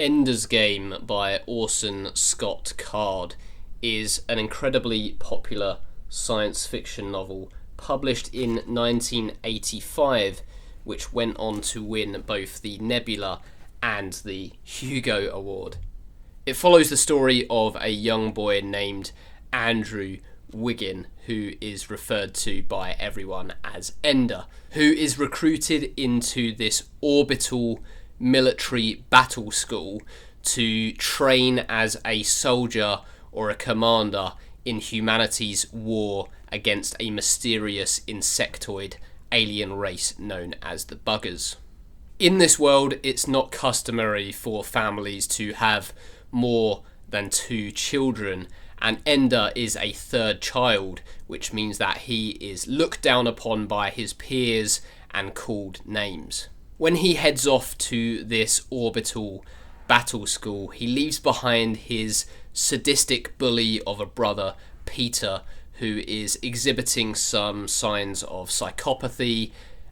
Ender's Game by Orson Scott Card is an incredibly popular science fiction novel published in 1985, which went on to win both the Nebula and the Hugo Award. It follows the story of a young boy named Andrew Wiggin, who is referred to by everyone as Ender, who is recruited into this orbital military battle school to train as a soldier or a commander in humanity's war against a mysterious insectoid alien race known as the Buggers. In this world, it's not customary for families to have more than 2 children, and Ender is a third child, which means that he is looked down upon by his peers and called names. When he heads off to this orbital battle school, he leaves behind his sadistic bully of a brother, Peter, who is exhibiting some signs of psychopathy,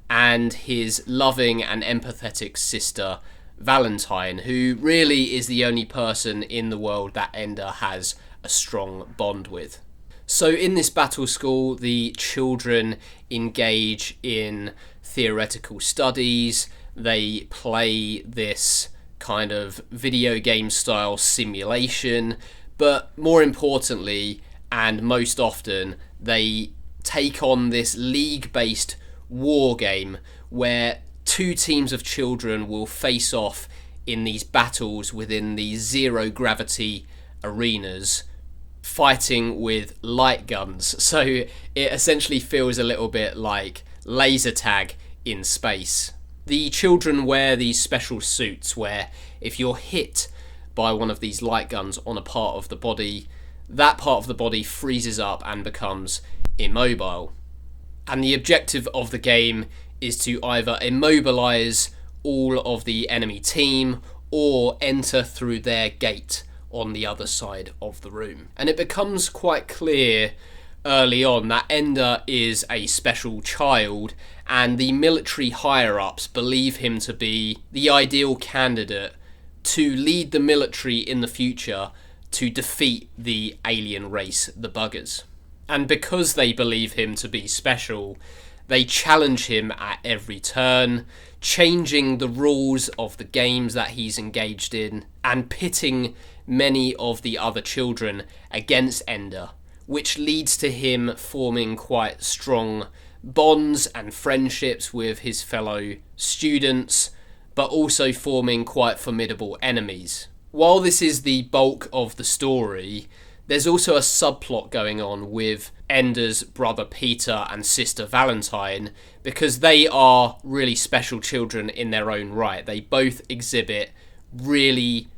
and his loving and empathetic sister, Valentine, who really is the only person in the world that Ender has a strong bond with. So in this battle school, the children engage in theoretical studies. They play this kind of video game style simulation, but more importantly, and most often, they take on this league-based war game where 2 teams of children will face off in these battles within these zero-gravity arenas, fighting with light guns. So it essentially feels a little bit like laser tag in space. The children wear these special suits where if you're hit by one of these light guns on a part of the body, that part of the body freezes up and becomes immobile. And the objective of the game is to either immobilize all of the enemy team or enter through their gate on the other side of the room. And it becomes quite clear early on that Ender is a special child, and the military higher-ups believe him to be the ideal candidate to lead the military in the future to defeat the alien race, the Buggers. And because they believe him to be special, they challenge him at every turn, changing the rules of the games that he's engaged in and pitting many of the other children against Ender, which leads to him forming quite strong bonds and friendships with his fellow students, but also forming quite formidable enemies. While this is the bulk of the story, there's also a subplot going on with Ender's brother Peter and sister Valentine, because they are really special children in their own right. They both exhibit really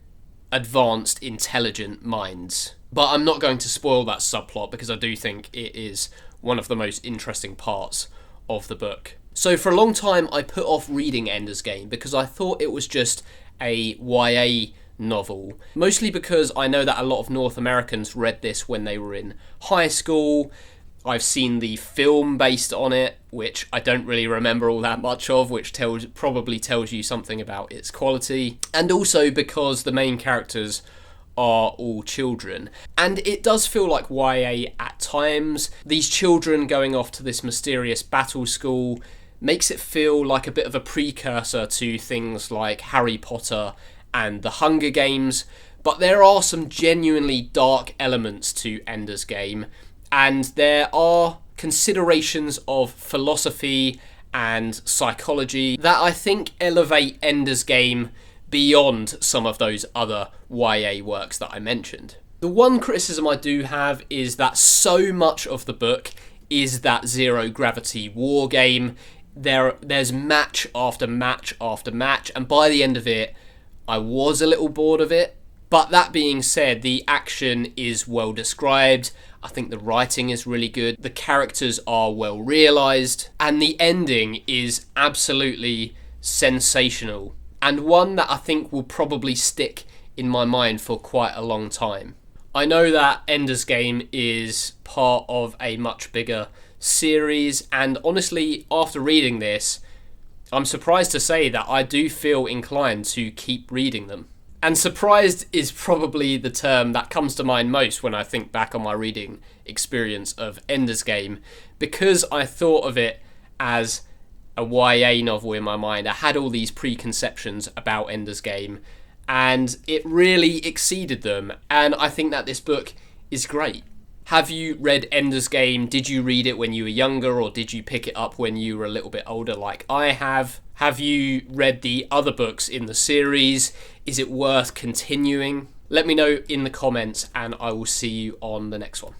advanced, intelligent minds. But I'm not going to spoil that subplot because I do think it is one of the most interesting parts of the book. So for a long time I put off reading Ender's Game because I thought it was just a YA novel, mostly because I know that a lot of North Americans read this when they were in high school. I've seen the film based on it, which I don't really remember all that much of, which probably tells you something about its quality, and also because the main characters are all children. And it does feel like YA at times. These children going off to this mysterious battle school makes it feel like a bit of a precursor to things like Harry Potter and the Hunger Games, but there are some genuinely dark elements to Ender's Game, and there are considerations of philosophy and psychology that I think elevate Ender's Game beyond some of those other YA works that I mentioned. The one criticism I do have is that so much of the book is that zero-gravity war game. There's match after match after match, and by the end of it, I was a little bored of it. But that being said, the action is well described. I think the writing is really good. The characters are well realised. And the ending is absolutely sensational. And one that I think will probably stick in my mind for quite a long time. I know that Ender's Game is part of a much bigger series, and honestly, after reading this, I'm surprised to say that I do feel inclined to keep reading them. And surprised is probably the term that comes to mind most when I think back on my reading experience of Ender's Game, because I thought of it as a YA novel in my mind. I had all these preconceptions about Ender's Game, and it really exceeded them. And I think that this book is great. Have you read Ender's Game? Did you read it when you were younger, or did you pick it up when you were a little bit older like I have? Have you read the other books in the series? Is it worth continuing? Let me know in the comments, and I will see you on the next one.